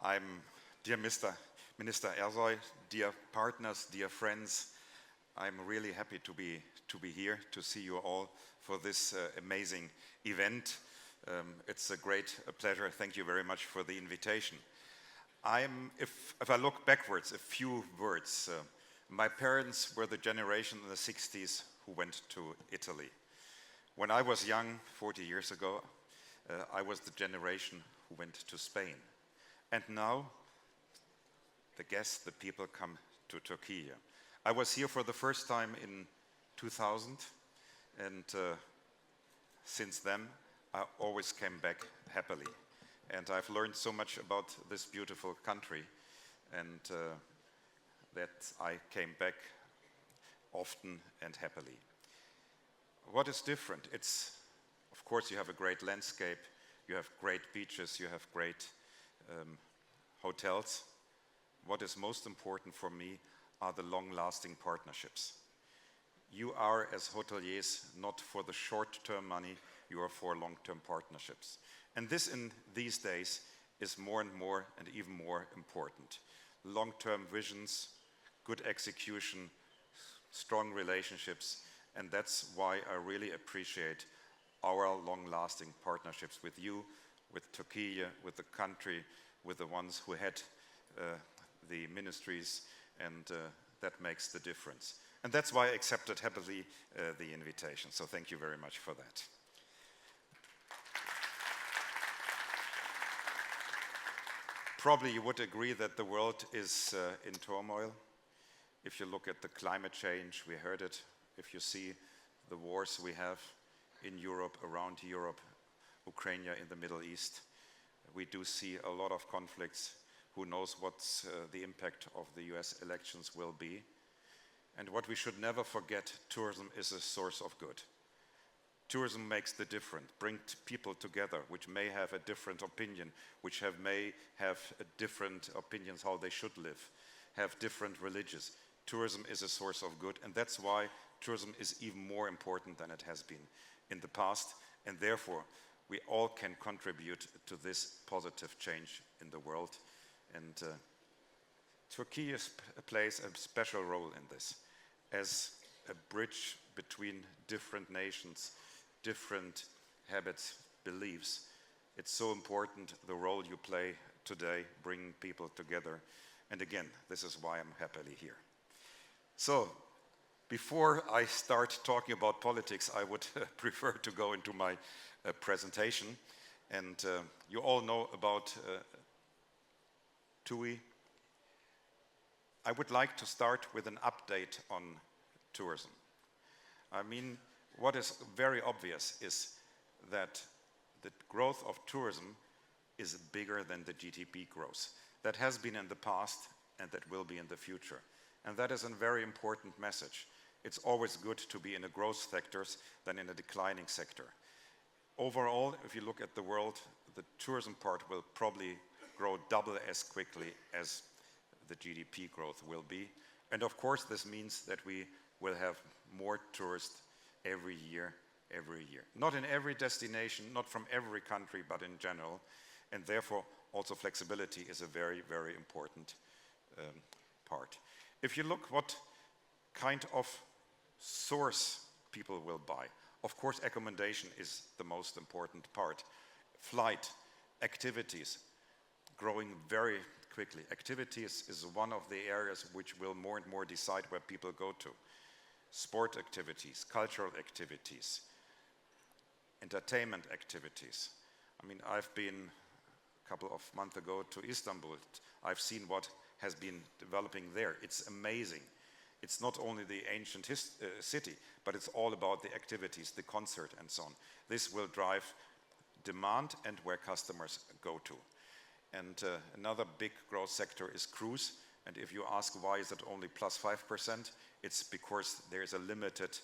I'm, dear Mr. Minister Ersoy, dear partners, dear friends, I'm really happy to be here, to see you all for this amazing event. It's a great pleasure. Thank you very much for the invitation. If I look backwards, a few words. My parents were the generation in the 60s who went to Italy. When I was young, 40 years ago, I was the generation who went to Spain. And now, the people come to Türkiye. I was here for the first time in 2000, and since then, I always came back happily. And I've learned so much about this beautiful country, and that I came back often and happily. What is different? It's, of course, you have a great landscape, you have great beaches, you have great hotels. What is most important for me are the long-lasting partnerships. You are, as hoteliers, not for the short-term money, you are for long-term partnerships. And this, in these days, is more and more and even more important. Long-term visions, good execution, strong relationships, and that's why I really appreciate our long-lasting partnerships with you, with Türkiye, with the country, with the ones who had the ministries, and that makes the difference. And that's why I accepted happily the invitation. So thank you very much for that. Probably you would agree that the world is in turmoil. If you look at the climate change, we heard it. If you see the wars we have in Europe, around Europe, Ukraine, in the Middle East, we do see a lot of conflicts. Who knows what the impact of the US elections will be. And what we should never forget, tourism is a source of good. Tourism makes the difference, brings people together, which may have a different opinion, which may have different opinions how they should live, have different religions. Tourism is a source of good, and that's why tourism is even more important than it has been in the past, and therefore we all can contribute to this positive change in the world. And Turkey plays a special role in this as a bridge between different nations, different habits, beliefs. It's so important the role you play today, bringing people together. And again, this is why I'm happily here. So, before I start talking about politics, I would prefer to go into my presentation. And you all know about TUI. I would like to start with an update on tourism. I mean, what is very obvious is that the growth of tourism is bigger than the GDP growth. That has been in the past and that will be in the future. And that is a very important message. It's always good to be in a growth sectors than in a declining sector. Overall, if you look at the world, the tourism part will probably grow double as quickly as the GDP growth will be. And of course, this means that we will have more tourists every year. Not in every destination, not from every country, but in general. And therefore, also flexibility is a very, very important part. If you look what kind of source people will buy, of course, accommodation is the most important part. Flight, activities, growing very quickly. Activities is one of the areas which will more and more decide where people go to. Sport activities, cultural activities, entertainment activities. I mean, I've been a couple of months ago to Istanbul. I've seen what has been developing there. It's amazing. It's not only the ancient city, but it's all about the activities, the concert and so on. This will drive demand and where customers go to. And another big growth sector is cruise. And if you ask why is it only plus 5%, it's because there is a limited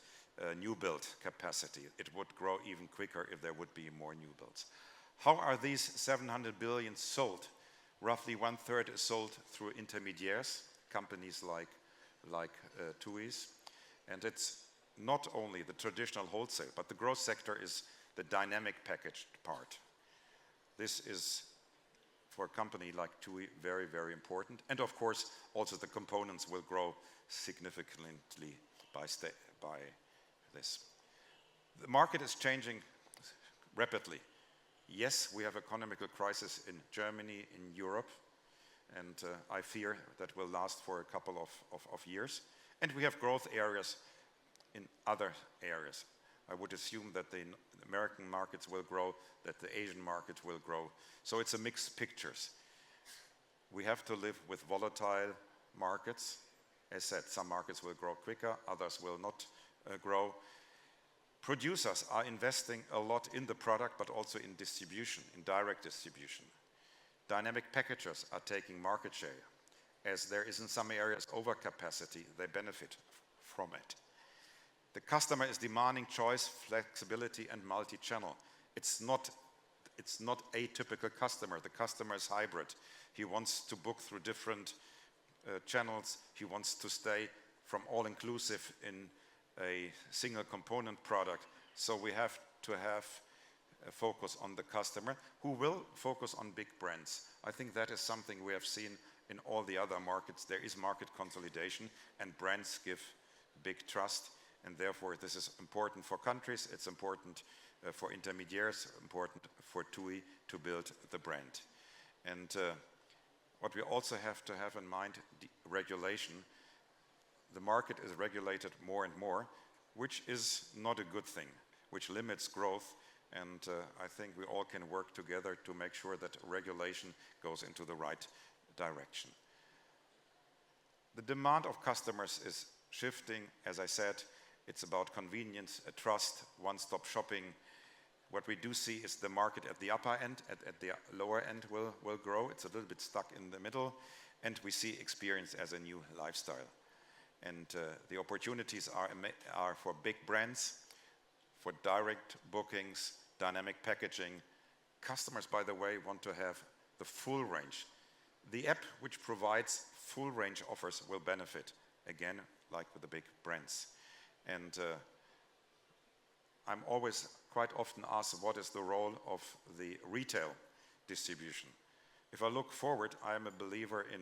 new build capacity. It would grow even quicker if there would be more new builds. How are these 700 billion sold? Roughly 1/3 is sold through intermediaries, companies like TUI's. And it's not only the traditional wholesale, but the growth sector is the dynamic packaged part. This is for a company like TUI very, very important. And of course, also the components will grow significantly by this. The market is changing rapidly. Yes, we have economical crisis in Germany, in Europe, and I fear that will last for a couple of years. And we have growth areas in other areas. I would assume that the American markets will grow, that the Asian markets will grow. So it's a mixed pictures. We have to live with volatile markets. As said, some markets will grow quicker, others will not grow. Producers are investing a lot in the product, but also in distribution, in direct distribution. Dynamic packagers are taking market share. As there is in some areas overcapacity, they benefit from it. The customer is demanding choice, flexibility, and multi-channel. It's not a typical customer. The customer is hybrid. He wants to book through different channels. He wants to stay from all-inclusive in a single component product. So we have to have a focus on the customer who will focus on big brands. I think that is something we have seen in all the other markets. There is market consolidation and brands give big trust, and therefore this is important for countries, it's important for intermediaries, important for TUI to build the brand. And what we also have to have in mind, the regulation. The market is regulated more and more, which is not a good thing, which limits growth. And I think we all can work together to make sure that regulation goes into the right direction. The demand of customers is shifting. As I said, it's about convenience, trust, one-stop shopping. What we do see is the market at the upper end, at the lower end will grow. It's a little bit stuck in the middle. And we see experience as a new lifestyle. And the opportunities are for big brands, for direct bookings, dynamic packaging. Customers, by the way, want to have the full range. The app which provides full range offers will benefit, again, like with the big brands. And I'm always quite often asked, what is the role of the retail distribution? If I look forward, I am a believer in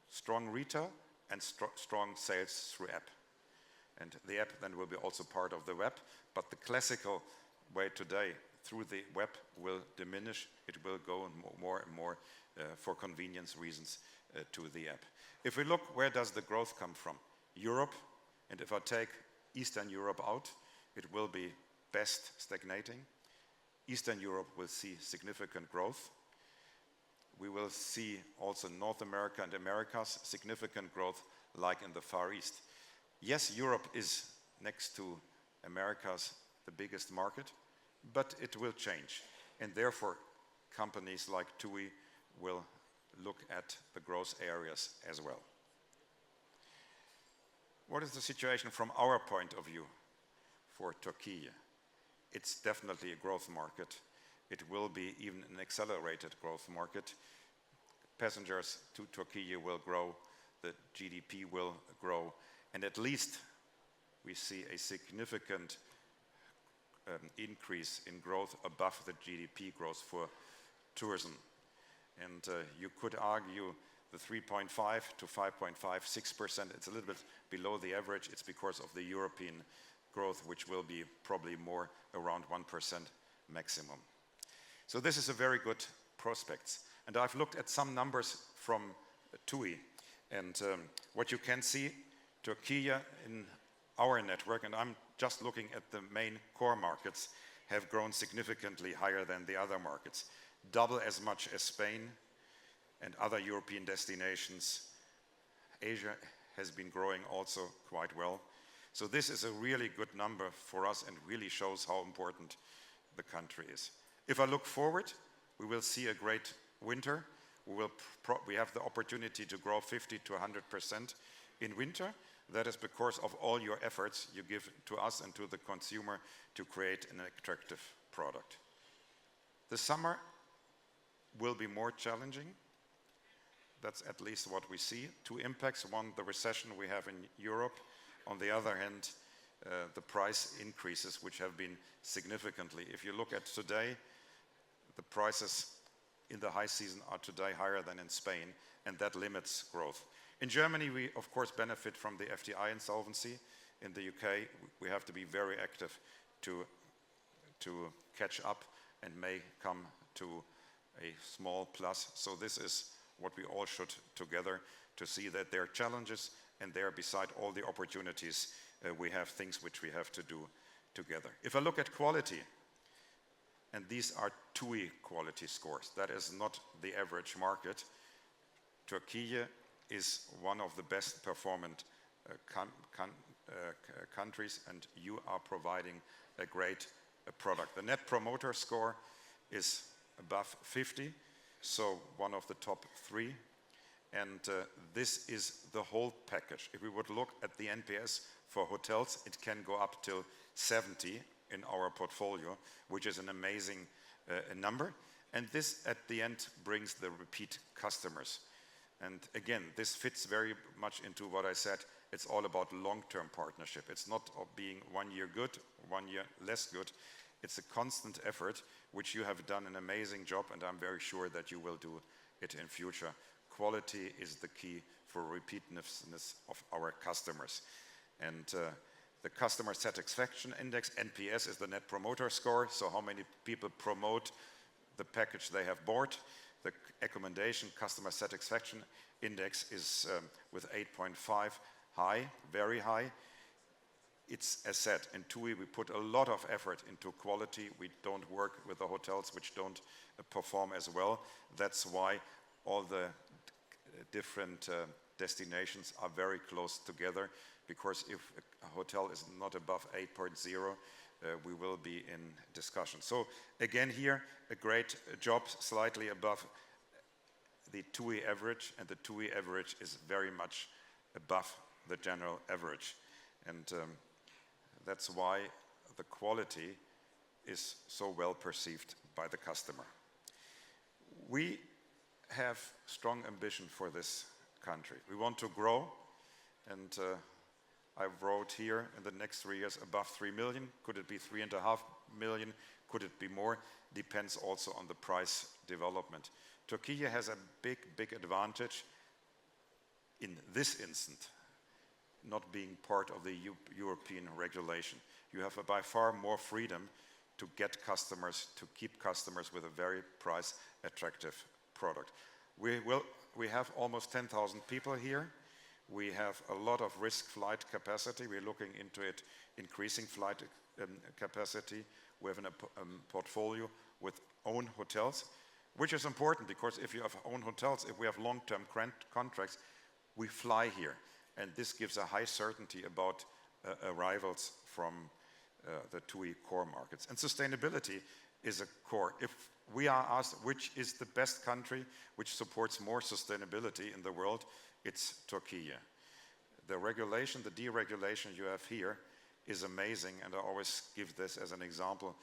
strong retail and strong sales through app. And the app then will be also part of the web, but the classical way today through the web will diminish. It will go more and more for convenience reasons to the app. If we look, where does the growth come from? Europe, and if I take Eastern Europe out, it will be best stagnating. Eastern Europe will see significant growth. We will see also North America and Americas significant growth like in the Far East. Yes, Europe is next to Americas the biggest market, but it will change. And therefore, companies like TUI will look at the growth areas as well. What is the situation from our point of view for Türkiye? It's definitely a growth market. It will be even an accelerated growth market. Passengers to Türkiye will grow, the GDP will grow, and at least we see a significant increase in growth above the GDP growth for tourism. And you could argue the 3.5 to 5.5, 6%, it's a little bit below the average. It's because of the European growth, which will be probably more around 1% maximum. So this is a very good prospects. And I've looked at some numbers from TUI. And what you can see, Türkiye in our network, and I'm just looking at the main core markets, have grown significantly higher than the other markets. Double as much as Spain and other European destinations. Asia has been growing also quite well. So this is a really good number for us and really shows how important the country is. If I look forward, we will see a great winter. We have the opportunity to grow 50 to 100% in winter. That is because of all your efforts you give to us and to the consumer to create an attractive product. The summer will be more challenging. That's at least what we see. Two impacts. One, the recession we have in Europe. On the other hand, the price increases, which have been significantly. If you look at today, the prices in the high season are today higher than in Spain, and that limits growth. In Germany, we of course benefit from the FDI insolvency. In the UK, we have to be very active to catch up and may come to a small plus. So this is what we all should together to see that there are challenges, and there beside all the opportunities, we have things which we have to do together. If I look at quality, and these are TUI quality scores, that is not the average market. Türkiye is one of the best performant countries, and you are providing a great product. The Net Promoter Score is above 50, so one of the top 3. And this is the whole package. If we would look at the NPS for hotels, it can go up till 70 in our portfolio, which is an amazing number. And this at the end brings the repeat customers. And again, this fits very much into what I said. It's all about long-term partnership. It's not being 1 year good, 1 year less good. It's a constant effort, which you have done an amazing job, and I'm very sure that you will do it in future. Quality is the key for repeatedness of our customers. And the customer satisfaction index, NPS, is the Net Promoter Score, so how many people promote the package they have bought. The accommodation customer satisfaction index is with 8.5 high, very high. It's, as said, in TUI we put a lot of effort into quality. We don't work with the hotels which don't perform as well. That's why all the different destinations are very close together, because if a hotel is not above 8.0, we will be in discussion. So again here, a great job, slightly above the TUI average, and the TUI average is very much above the general average. And that's why the quality is so well perceived by the customer. We have strong ambition for this country. We want to grow, and I wrote here in the next 3 years above 3 million. Could it be 3.5 million? Could it be more? Depends also on the price development. Türkiye has a big advantage in this instant, not being part of the European regulation. You have by far more freedom to get customers, to keep customers with a very price attractive product. We have almost 10,000 people here. We have a lot of risk flight capacity. We're looking into it, increasing flight capacity. We have a portfolio with own hotels, which is important, because if you have own hotels, if we have long-term contracts, we fly here. And this gives a high certainty about arrivals from the TUI core markets. And sustainability is a core. If we are asked which is the best country which supports more sustainability in the world, it's Türkiye. The regulation, the deregulation you have here is amazing, and I always give this as an example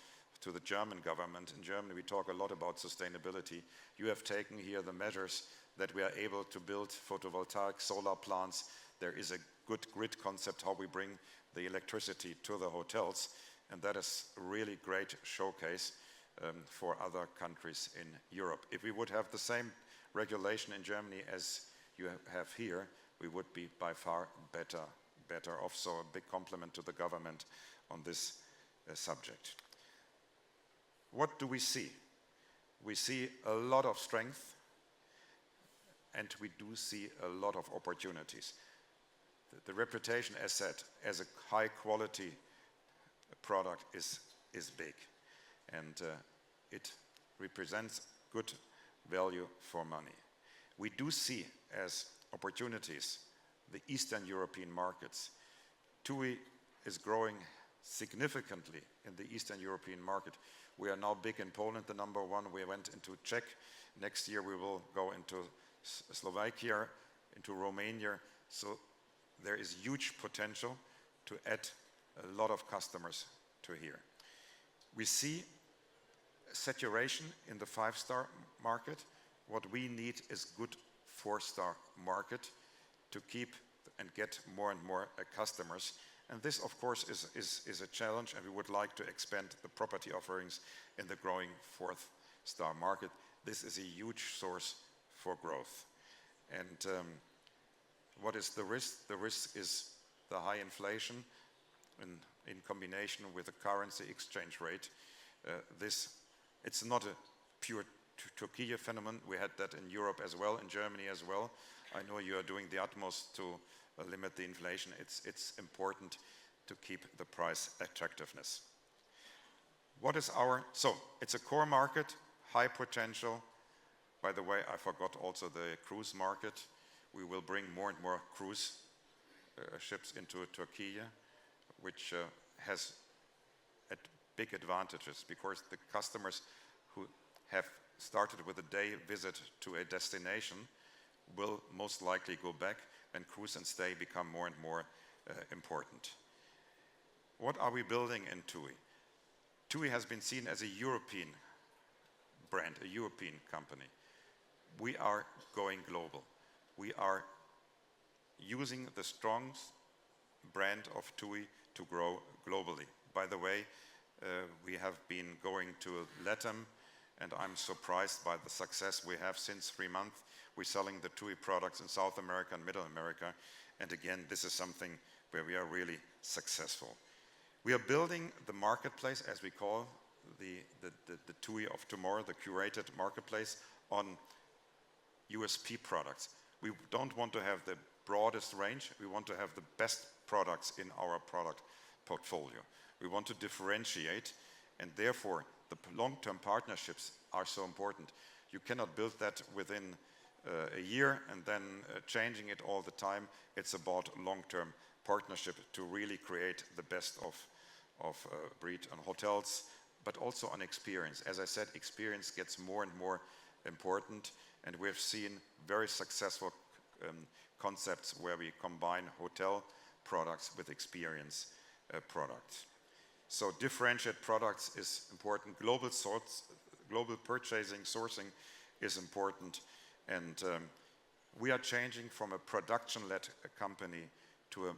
to the German government. In Germany, we talk a lot about sustainability. You have taken here the measures that we are able to build photovoltaic solar plants. There is a good grid concept how we bring the electricity to the hotels, and that is a really great showcase for other countries in Europe. If we would have the same regulation in Germany as you have here, we would be by far better off. So a big compliment to the government on this subject. What do we see? We see a lot of strength, and we do see a lot of opportunities. The reputation, as said, as a high quality product is big, and it represents good value for money. We do see as opportunities the Eastern European markets. TUI is growing significantly in the Eastern European market. We are now big in Poland, the number one. We went into Czech. Next year we will go into Slovakia, into Romania. So there is huge potential to add a lot of customers to here. We see saturation in the 5-star market. What we need is good 4-star market to keep and get more and more customers. And this, of course, is a challenge, and we would like to expand the property offerings in the growing 4th-star market. this is a huge source for growth. And what is the risk? The risk is the high inflation in combination with the currency exchange rate. It's not a pure Türkiye phenomenon. We had that in Europe as well, in Germany as well. I know you are doing the utmost to limit the inflation. It's important to keep the price attractiveness. So it's a core market, high potential. By the way, I forgot also the cruise market. We will bring more and more cruise ships into Türkiye, which has big advantages, because the customers who have started with a day visit to a destination will most likely go back, and cruise and stay become more and more important. What are we building in TUI? TUI has been seen as a European brand, a European company. We are going global. We are using the strong brand of TUI to grow globally. By the way, we have been going to LATAM, and I'm surprised by the success we have since 3 months. We're selling the TUI products in South America and Middle America, and again, this is something where we are really successful. We are building the marketplace, as we call the TUI of tomorrow, the curated marketplace, on USP products. We don't want to have the broadest range. We want to have the best products in our product portfolio. We want to differentiate, and therefore the long-term partnerships are so important. You cannot build that within a year and then changing it all the time. It's about long-term partnership to really create the best of breed on hotels, but also on experience. As I said, experience gets more and more important, and we've seen very successful concepts where we combine hotel products with experience products. So differentiate products is important. Global purchasing, sourcing is important, and we are changing from a production-led company to a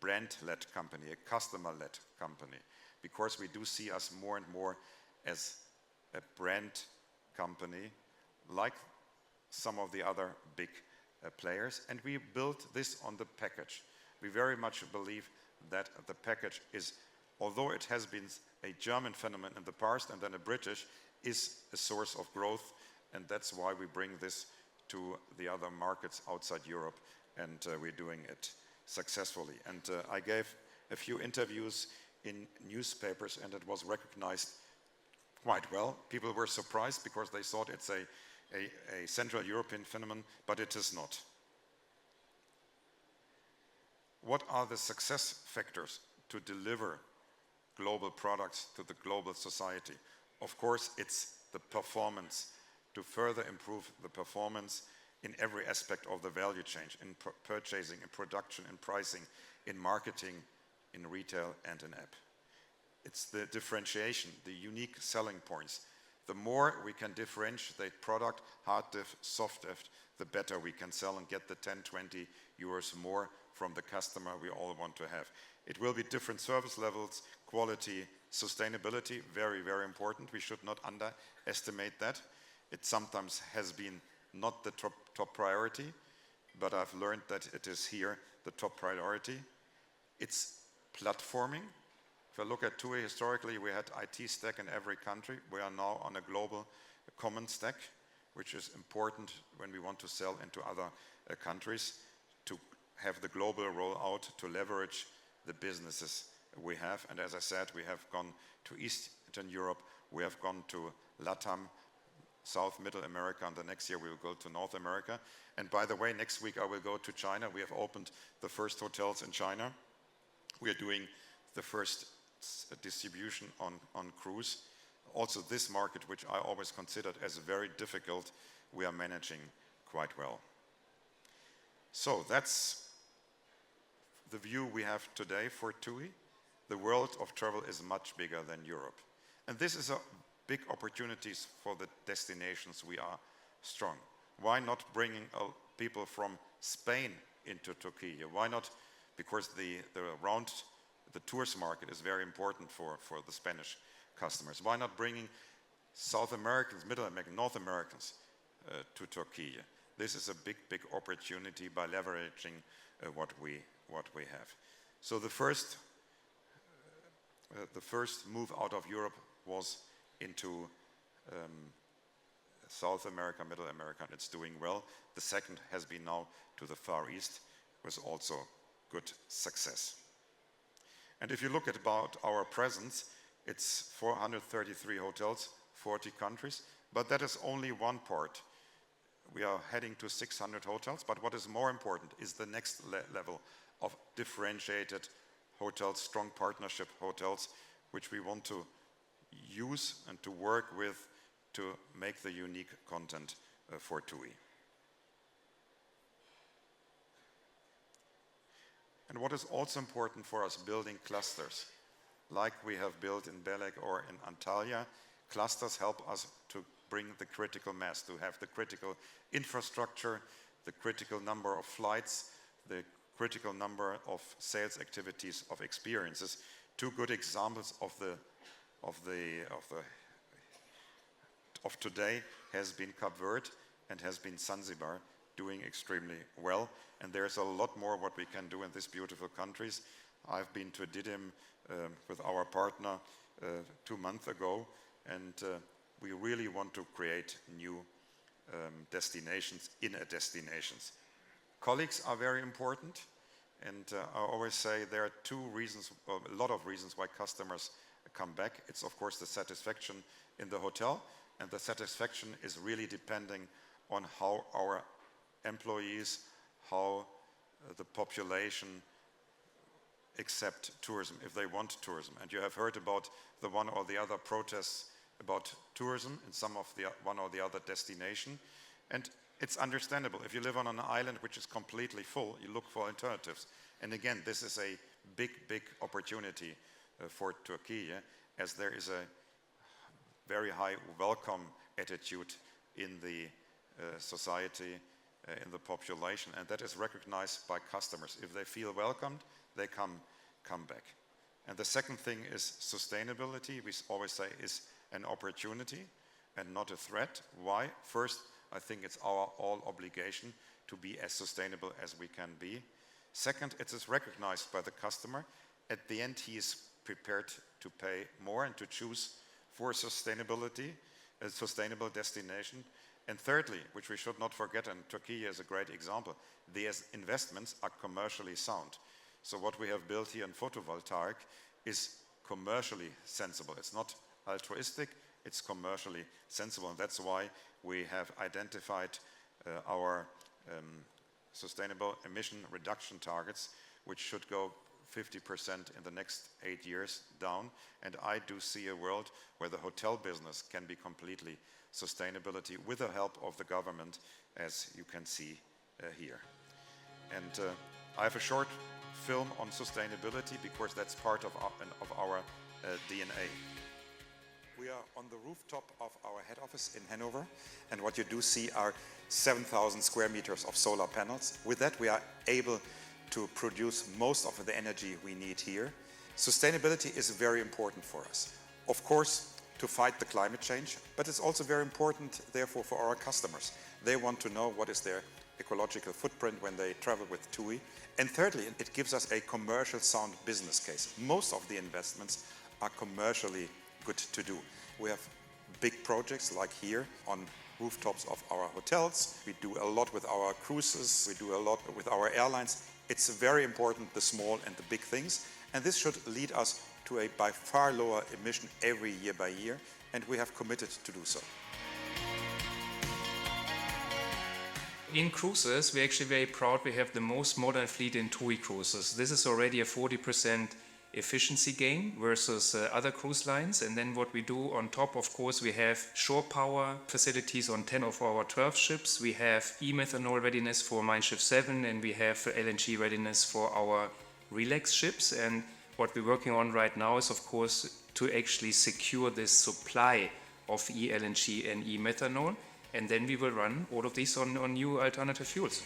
brand-led company, a customer-led company, because we do see us more and more as a brand company, like some of the other big players, and we built this on the package. We very much believe that the package is, although it has been a German phenomenon in the past and then a British, is a source of growth, and that's why we bring this to the other markets outside Europe, and we're doing it successfully. And I gave a few interviews in newspapers, and it was recognized quite well. People were surprised because they thought it's a Central European phenomenon, but it is not. What are the success factors to deliver global products to the global society? Of course, it's the performance, to further improve the performance in every aspect of the value chain, in purchasing, in production, in pricing, in marketing, in retail, and in app. It's the differentiation, the unique selling points. The more we can differentiate product, hard diff, soft diff, the better we can sell and get the 10, 20 euros more from the customer we all want to have. It will be different service levels, quality, sustainability, very, very important. We should not underestimate that. It sometimes has been not the top priority, but I've learned that it is here the top priority. It's platforming. If I look at TUI, historically we had IT stack in every country. We are now on a global common stack, which is important when we want to sell into other countries, to have the global rollout, to leverage the businesses we have. And as I said, we have gone to Eastern Europe, we have gone to LATAM, South, Middle America, and the next year we will go to North America. And by the way, next week I will go to China. We have opened the first hotels in China. We are doing the first distribution on cruise. Also this market, which I always considered as very difficult, we are managing quite well. So that's the view we have today for TUI. The world of travel is much bigger than Europe. And this is a big opportunities for the destinations we are strong. Why not bringing people from Spain into Türkiye? Why not? Because the tourist market is very important for the Spanish customers. Why not bringing South Americans, Middle Americans, North Americans to Turkey. This is a big, big opportunity by leveraging what we have. So the first move out of Europe was into South America, Middle America, and it's doing well. The second has been now to the Far East, with also good success. And if you look at about our presence, it's 433 hotels, 40 countries, but that is only one part. We are heading to 600 hotels, but what is more important is the next level of differentiated hotels, strong partnership hotels, which we want to use and to work with to make the unique content for TUI. And what is also important for us, building clusters, like we have built in Belek or in Antalya. Clusters help us to bring the critical mass, to have the critical infrastructure, the critical number of flights, the critical number of sales activities, of experiences. Two good examples of today has been Cape Verde and has been Zanzibar, doing extremely well. And there's a lot more what we can do in these beautiful countries. I've been to Didim with our partner 2 months ago, and we really want to create new destinations in a destinations. Colleagues are very important, and I always say there are a lot of reasons why customers come back. It's of course the satisfaction in the hotel, and the satisfaction is really depending on how our employees, how the population accept tourism, if they want tourism. And you have heard about the one or the other protests about tourism in some of the one or the other destination. And it's understandable. If you live on an island which is completely full, you look for alternatives. And again, this is a big, big opportunity for Turkey, as there is a very high welcome attitude in the society, in the population, and that is recognized by customers. If they feel welcomed, they come back. And the second thing is sustainability. We always say is an opportunity and not a threat. Why? First, I think it's our all obligation to be as sustainable as we can be. Second, it is recognized by the customer. At the end, he is prepared to pay more and to choose for sustainability, a sustainable destination. And thirdly, which we should not forget, and Turkey is a great example, these investments are commercially sound. So what we have built here in photovoltaic is commercially sensible. It's not altruistic, it's commercially sensible. And that's why we have identified our sustainable emission reduction targets, which should go 50% in the next 8 years down. And I do see a world where the hotel business can be completely sustainability with the help of the government, as you can see here. And I have a short film on sustainability because that's part of our DNA. We are on the rooftop of our head office in Hanover, and what you do see are 7,000 square meters of solar panels. With that, we are able to produce most of the energy we need here. Sustainability is very important for us. Of course, to fight the climate change, but it's also very important, therefore, for our customers. They want to know what is their ecological footprint when they travel with TUI. And thirdly, it gives us a commercial sound business case. Most of the investments are commercially good to do. We have big projects like here on rooftops of our hotels. We do a lot with our cruises. We do a lot with our airlines. It's very important, the small and the big things. And this should lead us to a by far lower emission every year by year, and we have committed to do so. In cruises, we're actually very proud we have the most modern fleet in TUI cruises. This is already a 40% efficiency gain versus other cruise lines. And then what we do on top, of course, we have shore power facilities on 10 of our 12 ships. We have e-methanol readiness for Mein Schiff 7, and we have LNG readiness for our Relax ships. And what we're working on right now is, of course, to actually secure this supply of e-LNG and e-methanol. And then we will run all of these on new alternative fuels.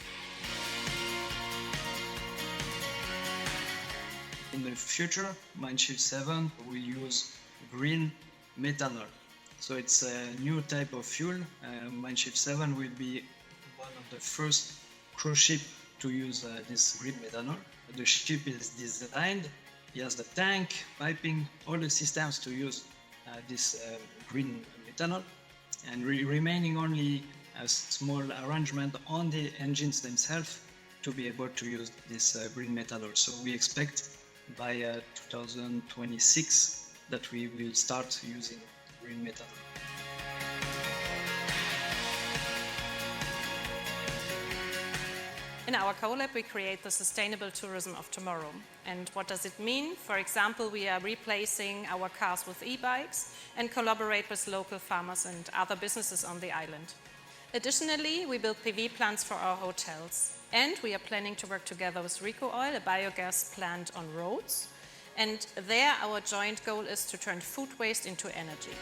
In the future, Mein Schiff 7 will use green methanol. So it's a new type of fuel. Mein Schiff 7 will be one of the first cruise ship to use this green methanol. The ship is designed, it has the tank, piping, all the systems to use this green methanol, and remaining only a small arrangement on the engines themselves to be able to use this green methanol. So we expect by 2026 that we will start using green methanol. In our collab, we create the sustainable tourism of tomorrow. And what does it mean? For example, we are replacing our cars with e-bikes and collaborate with local farmers and other businesses on the island. Additionally, we build PV plants for our hotels. And we are planning to work together with Rico Oil, a biogas plant on roads. And there, our joint goal is to turn food waste into energy.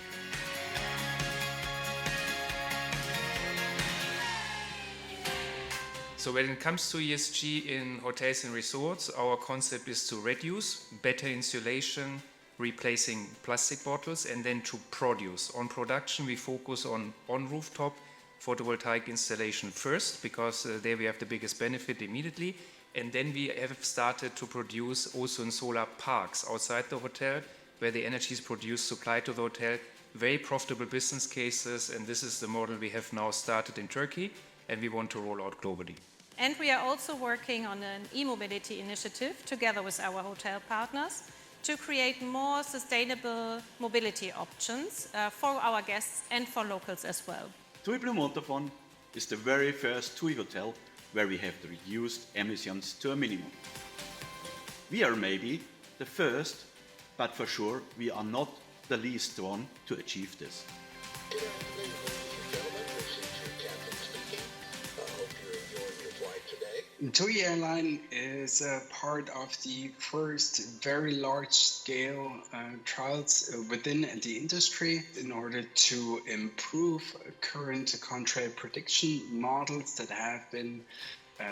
So when it comes to ESG in hotels and resorts, our concept is to reduce, better insulation, replacing plastic bottles, and then to produce. On production, we focus on rooftop photovoltaic installation first, because there we have the biggest benefit immediately. And then we have started to produce also in solar parks outside the hotel, where the energy is produced, supplied to the hotel. Very profitable business cases, and this is the model we have now started in Turkey, and we want to roll out globally. And we are also working on an e-mobility initiative together with our hotel partners to create more sustainable mobility options for our guests and for locals as well. TUI Blue Motorfond is the very first TUI hotel where we have reduced emissions to a minimum. We are maybe the first, but for sure we are not the least one to achieve this. TUI Airline is a part of the first very large-scale trials within the industry in order to improve current contract prediction models that have been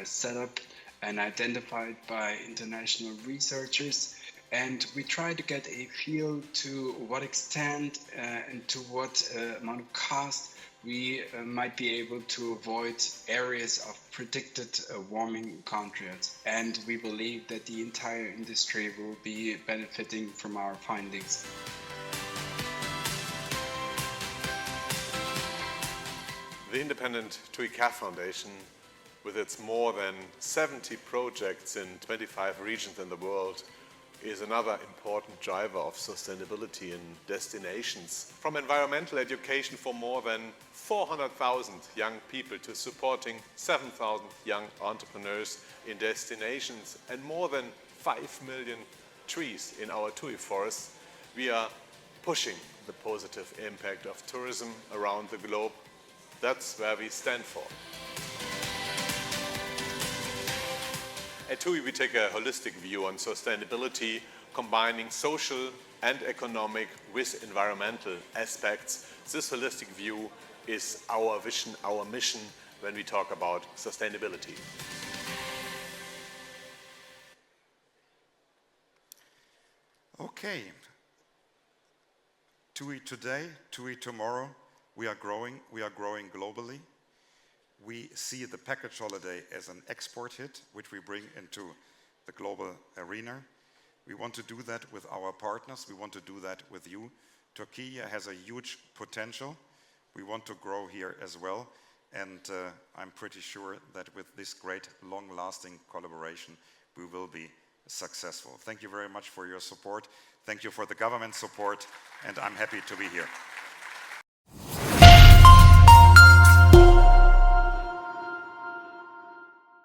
set up and identified by international researchers. And we try to get a feel to what extent and to what amount of cost we might be able to avoid areas of predicted warming contracts. And we believe that the entire industry will be benefiting from our findings. The independent TUI CAF Foundation, with its more than 70 projects in 25 regions in the world, is another important driver of sustainability in destinations. From environmental education for more than 400,000 young people to supporting 7,000 young entrepreneurs in destinations and more than 5 million trees in our TUI forests, we are pushing the positive impact of tourism around the globe. That's where we stand for. At TUI, we take a holistic view on sustainability, combining social and economic with environmental aspects. This holistic view is our vision, our mission when we talk about sustainability. Okay. TUI today, TUI tomorrow. We are growing globally. We see the package holiday as an export hit, which we bring into the global arena. We want to do that with our partners. We want to do that with you. Türkiye has a huge potential. We want to grow here as well. And I'm pretty sure that with this great, long-lasting collaboration, we will be successful. Thank you very much for your support. Thank you for the government support. And I'm happy to be here.